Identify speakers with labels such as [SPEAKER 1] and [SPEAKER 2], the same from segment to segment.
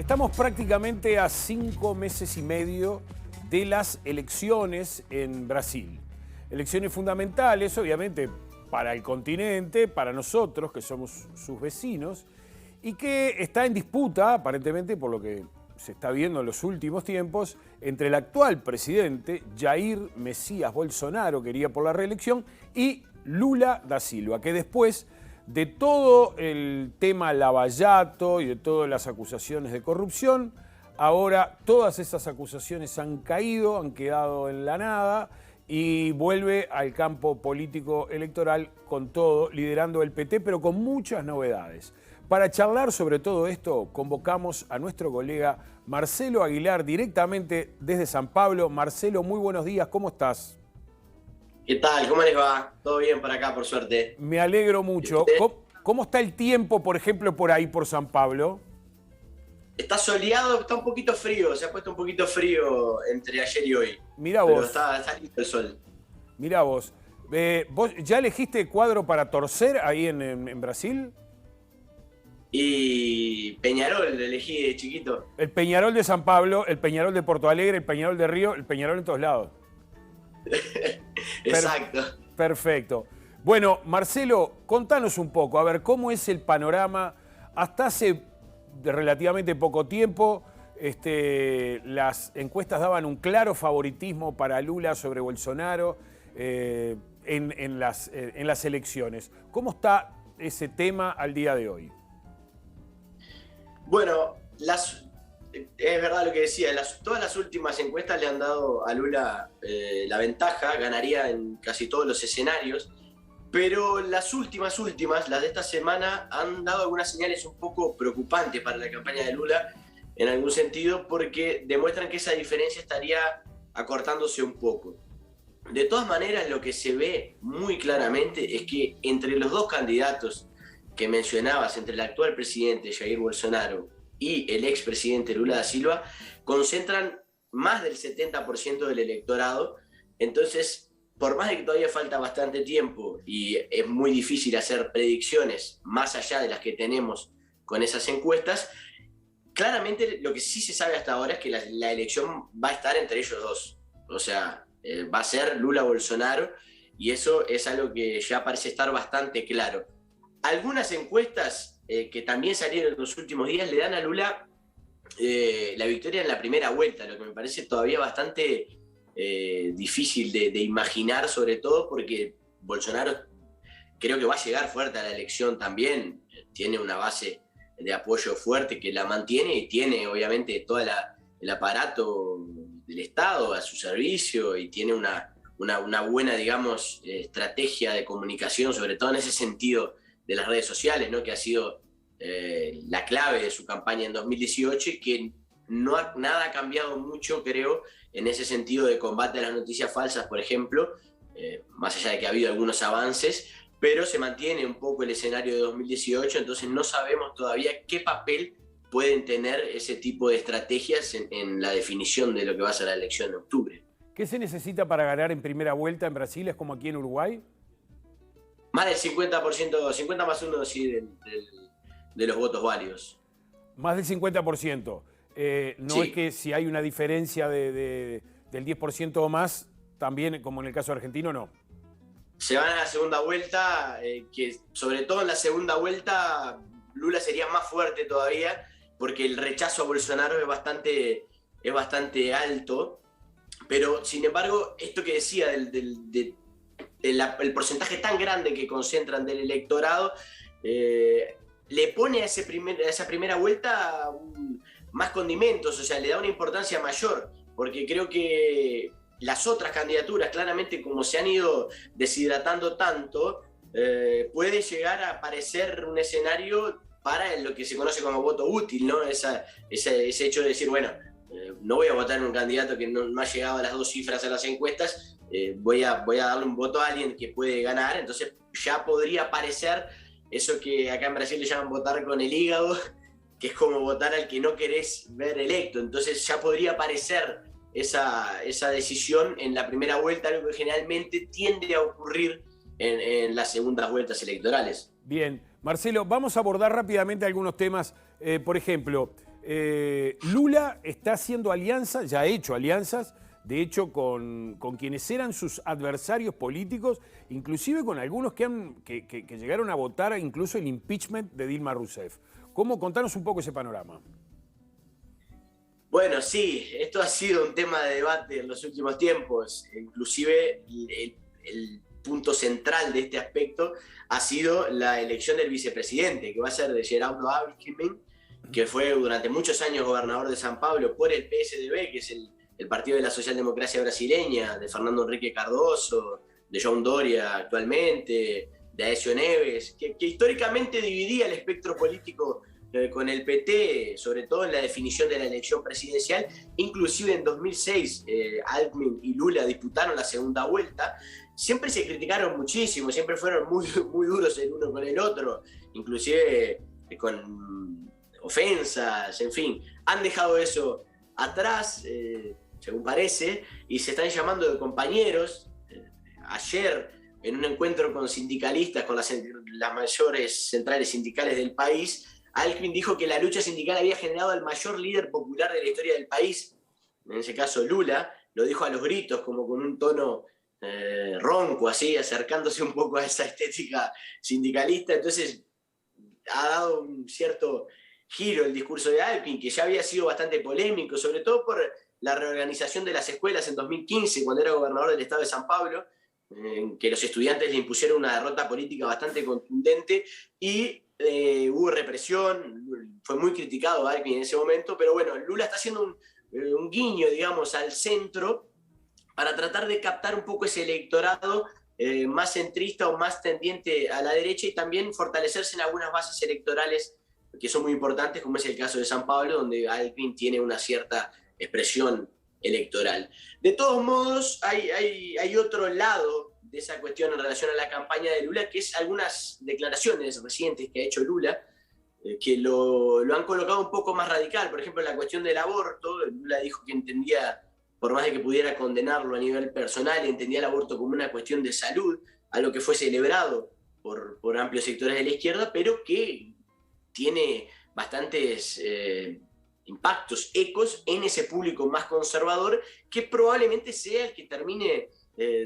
[SPEAKER 1] Estamos prácticamente a 5 meses y medio de las elecciones en Brasil. Elecciones fundamentales, obviamente, para el continente, para nosotros, que somos sus vecinos, y que está en disputa, aparentemente, por lo que se está viendo en los últimos tiempos, entre el actual presidente, Jair Messias Bolsonaro, que iría por la reelección, y Lula da Silva, que después de todo el tema Lava-Jato y de todas las acusaciones de corrupción, ahora todas esas acusaciones han caído, han quedado en la nada y vuelve al campo político electoral con todo, liderando el PT, pero con muchas novedades. Para charlar sobre todo esto, convocamos a nuestro colega Marcelo Aguilar, directamente desde San Pablo. Marcelo, muy buenos días, ¿cómo estás?
[SPEAKER 2] ¿Qué tal? ¿Cómo les va? Todo bien por acá, por suerte.
[SPEAKER 1] Me alegro mucho. ¿Cómo está el tiempo, por ejemplo, por ahí, por San Pablo?
[SPEAKER 2] Está soleado, está un poquito frío, se ha puesto un poquito frío entre ayer y hoy.
[SPEAKER 1] Mirá
[SPEAKER 2] pero
[SPEAKER 1] vos.
[SPEAKER 2] está lindo el sol.
[SPEAKER 1] Mirá vos. ¿Vos ya elegiste cuadro para torcer ahí en Brasil?
[SPEAKER 2] Y Peñarol elegí de chiquito.
[SPEAKER 1] El Peñarol de San Pablo, el Peñarol de Porto Alegre, el Peñarol de Río, el Peñarol en todos lados.
[SPEAKER 2] Exacto.
[SPEAKER 1] Perfecto. Bueno, Marcelo, contanos un poco, a ver, ¿cómo es el panorama? Hasta hace relativamente poco tiempo, las encuestas daban un claro favoritismo para Lula sobre Bolsonaro en las elecciones. ¿Cómo está ese tema al día de hoy?
[SPEAKER 2] Bueno, es verdad lo que decía, todas las últimas encuestas le han dado a Lula la ventaja, ganaría en casi todos los escenarios, pero las últimas, las de esta semana, han dado algunas señales un poco preocupantes para la campaña de Lula, en algún sentido, porque demuestran que esa diferencia estaría acortándose un poco. De todas maneras, lo que se ve muy claramente es que entre los dos candidatos que mencionabas, entre el actual presidente Jair Bolsonaro y el expresidente Lula da Silva, concentran más del 70% del electorado. Entonces, por más de que todavía falta bastante tiempo y es muy difícil hacer predicciones más allá de las que tenemos con esas encuestas, claramente lo que sí se sabe hasta ahora es que la elección va a estar entre ellos dos. O sea, va a ser Lula-Bolsonaro, y eso es algo que ya parece estar bastante claro. Algunas encuestas que también salieron en los últimos días le dan a Lula la victoria en la primera vuelta, lo que me parece todavía bastante difícil de imaginar, sobre todo porque Bolsonaro creo que va a llegar fuerte a la elección también, tiene una base de apoyo fuerte que la mantiene y tiene obviamente todo el aparato del Estado a su servicio y tiene una buena, digamos, estrategia de comunicación, sobre todo en ese sentido de las redes sociales, ¿no? Que ha sido la clave de su campaña en 2018 y que nada ha cambiado mucho, creo, en ese sentido de combate a las noticias falsas, por ejemplo, más allá de que ha habido algunos avances, pero se mantiene un poco el escenario de 2018, entonces no sabemos todavía qué papel pueden tener ese tipo de estrategias en la definición de lo que va a ser la elección de octubre.
[SPEAKER 1] ¿Qué se necesita para ganar en primera vuelta en Brasil? ¿Es como aquí en Uruguay?
[SPEAKER 2] Más del 50%, 50 más 1 sí, de los votos válidos.
[SPEAKER 1] Más del 50%. No
[SPEAKER 2] Sí.
[SPEAKER 1] es que si hay una diferencia del 10% o más, también, como en el caso argentino, no.
[SPEAKER 2] Se van a la segunda vuelta, que sobre todo en la segunda vuelta Lula sería más fuerte todavía, porque el rechazo a Bolsonaro es bastante alto, pero sin embargo, esto que decía el porcentaje tan grande que concentran del electorado, le pone a esa primera vuelta más condimentos, o sea, le da una importancia mayor, porque creo que las otras candidaturas, claramente como se han ido deshidratando tanto, puede llegar a parecer un escenario para lo que se conoce como voto útil, ¿no? Ese hecho de decir, bueno, no voy a votar en un candidato que no ha llegado a las 2 cifras en las encuestas, voy a darle un voto a alguien que puede ganar, entonces ya podría parecer eso que acá en Brasil le llaman votar con el hígado, que es como votar al que no querés ver electo, entonces ya podría parecer esa decisión en la primera vuelta, algo que generalmente tiende a ocurrir en las segundas vueltas electorales.
[SPEAKER 1] Bien, Marcelo, vamos a abordar rápidamente algunos temas. Por ejemplo, Lula está haciendo alianzas, ya ha hecho alianzas, de hecho con quienes eran sus adversarios políticos, inclusive con algunos que llegaron a votar incluso el impeachment de Dilma Rousseff. Contanos un poco ese panorama.
[SPEAKER 2] Bueno, sí, esto ha sido un tema de debate en los últimos tiempos. Inclusive el punto central de este aspecto ha sido la elección del vicepresidente, que va a ser de Geraldo Alckmin, que fue durante muchos años gobernador de San Pablo por el PSDB, que es el partido de la socialdemocracia brasileña, de Fernando Henrique Cardoso, de João Doria actualmente, de Aécio Neves, que históricamente dividía el espectro político con el PT, sobre todo en la definición de la elección presidencial. Inclusive en 2006 Alckmin y Lula disputaron la segunda vuelta. Siempre se criticaron muchísimo, siempre fueron muy, muy duros el uno con el otro, inclusive con ofensas, en fin. Han dejado eso atrás, según parece, y se están llamando de compañeros. Ayer, en un encuentro con sindicalistas, con las mayores centrales sindicales del país, Alckmin dijo que la lucha sindical había generado al mayor líder popular de la historia del país, en ese caso Lula. Lo dijo a los gritos, como con un tono ronco, así, acercándose un poco a esa estética sindicalista. Entonces ha dado un cierto giro el discurso de Alckmin, que ya había sido bastante polémico, sobre todo por la reorganización de las escuelas en 2015, cuando era gobernador del estado de San Pablo, que los estudiantes le impusieron una derrota política bastante contundente y hubo represión. Fue muy criticado Alckmin en ese momento, pero bueno, Lula está haciendo un guiño, digamos, al centro para tratar de captar un poco ese electorado más centrista o más tendiente a la derecha, y también fortalecerse en algunas bases electorales que son muy importantes, como es el caso de San Pablo, donde Alckmin tiene una cierta expresión electoral. De todos modos, hay otro lado de esa cuestión en relación a la campaña de Lula, que es algunas declaraciones recientes que ha hecho Lula, que lo han colocado un poco más radical. Por ejemplo, la cuestión del aborto. Lula dijo que entendía, por más de que pudiera condenarlo a nivel personal, entendía el aborto como una cuestión de salud, algo que fue celebrado por amplios sectores de la izquierda, pero que tiene bastantes impactos, ecos en ese público más conservador, que probablemente sea el que termine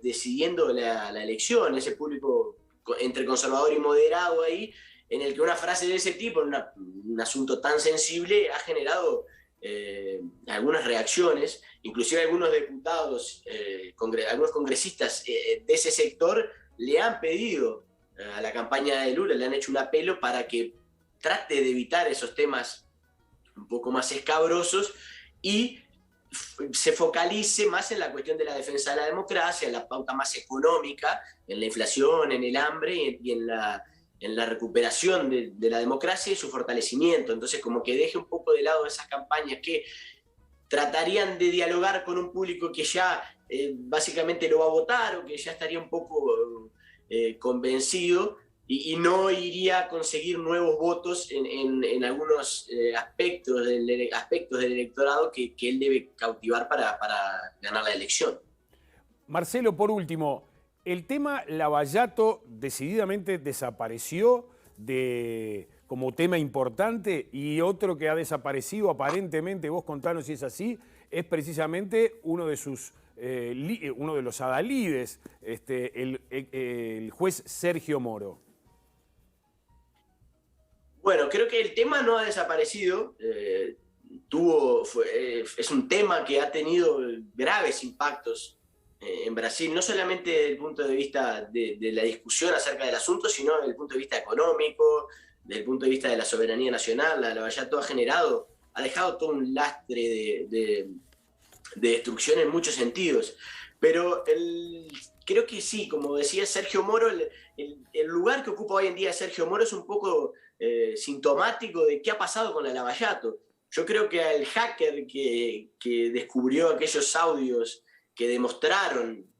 [SPEAKER 2] decidiendo la elección, ese público entre conservador y moderado ahí, en el que una frase de ese tipo, en un asunto tan sensible, ha generado algunas reacciones. Inclusive algunos diputados, algunos congresistas de ese sector le han pedido a la campaña de Lula, le han hecho un apelo para que trate de evitar esos temas un poco más escabrosos y se focalice más en la cuestión de la defensa de la democracia, en la pauta más económica, en la inflación, en el hambre y en la recuperación de la democracia y su fortalecimiento. Entonces, como que deje un poco de lado esas campañas que tratarían de dialogar con un público que ya básicamente lo va a votar, o que ya estaría un poco convencido, y no iría a conseguir nuevos votos en algunos aspectos del electorado que él debe cautivar para ganar la elección.
[SPEAKER 1] Marcelo, por último, el tema Lavallato decididamente desapareció como tema importante, y otro que ha desaparecido aparentemente, vos contanos si es así, es precisamente uno de los adalides, el juez Sergio Moro.
[SPEAKER 2] Bueno, creo que el tema no ha desaparecido. Es un tema que ha tenido graves impactos en Brasil, no solamente desde el punto de vista de la discusión acerca del asunto, sino desde el punto de vista económico, desde el punto de vista de la soberanía nacional. La Lavallato ha dejado todo un lastre de destrucción en muchos sentidos. Pero creo que sí, como decía Sergio Moro, el lugar que ocupa hoy en día Sergio Moro es un poco sintomático de qué ha pasado con la Lavallato. Yo creo que al hacker que descubrió aquellos audios que demostraron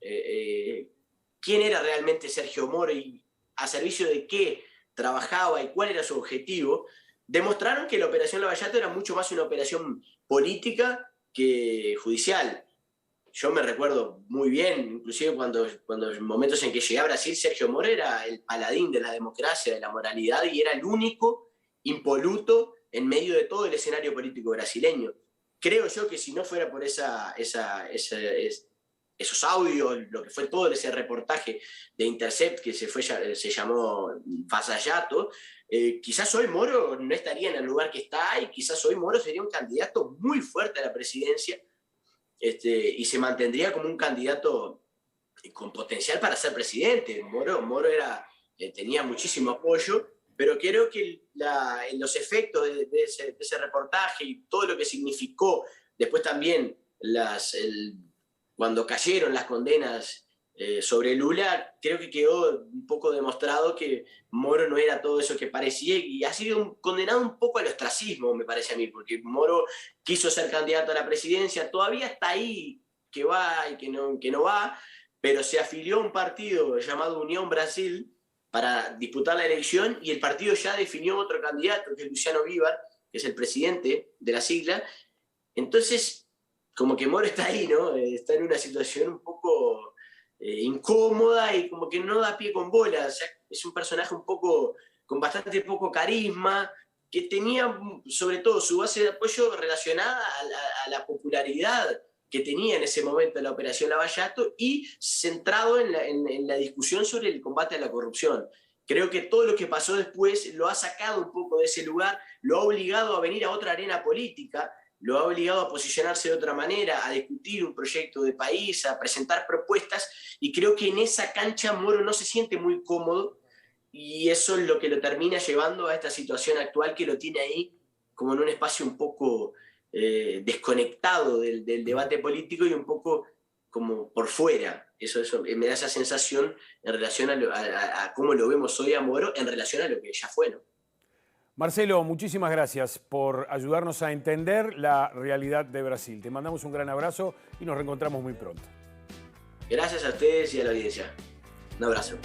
[SPEAKER 2] quién era realmente Sergio Moro y a servicio de qué trabajaba y cuál era su objetivo, demostraron que la operación Lavallato era mucho más una operación política que judicial. Yo me recuerdo muy bien, inclusive cuando en momentos en que llegué a Brasil, Sergio Moro era el paladín de la democracia, de la moralidad, y era el único impoluto en medio de todo el escenario político brasileño. Creo yo que si no fuera por esos audios, lo que fue todo ese reportaje de Intercept que se llamó Vaza Jato, quizás hoy Moro no estaría en el lugar que está y quizás hoy Moro sería un candidato muy fuerte a la presidencia, y se mantendría como un candidato con potencial para ser presidente. Moro tenía muchísimo apoyo, pero creo que los efectos de ese reportaje y todo lo que significó, después también cuando cayeron las condenas sobre Lula, creo que quedó un poco demostrado que Moro no era todo eso que parecía y ha sido condenado un poco al ostracismo, me parece a mí, porque Moro quiso ser candidato a la presidencia, todavía está ahí, que va y que no va, pero se afilió a un partido llamado Unión Brasil para disputar la elección y el partido ya definió otro candidato, que es Luciano Vívar, que es el presidente de la sigla. Entonces, como que Moro está ahí, ¿no? Está en una situación un poco incómoda y como que no da pie con bola. O sea, es un personaje un poco con bastante poco carisma, que tenía sobre todo su base de apoyo relacionada a la popularidad que tenía en ese momento la Operación Lava Jato y centrado en la discusión sobre el combate a la corrupción. Creo que todo lo que pasó después lo ha sacado un poco de ese lugar, lo ha obligado a venir a otra arena política, lo ha obligado a posicionarse de otra manera, a discutir un proyecto de país, a presentar propuestas, y creo que en esa cancha Moro no se siente muy cómodo, y eso es lo que lo termina llevando a esta situación actual que lo tiene ahí como en un espacio un poco desconectado del debate político y un poco como por fuera. Eso me da esa sensación en relación a cómo lo vemos hoy a Moro en relación a lo que ya fue, ¿no?
[SPEAKER 1] Marcelo, muchísimas gracias por ayudarnos a entender la realidad de Brasil. Te mandamos un gran abrazo y nos reencontramos muy pronto.
[SPEAKER 2] Gracias a ustedes y a la audiencia. Un abrazo.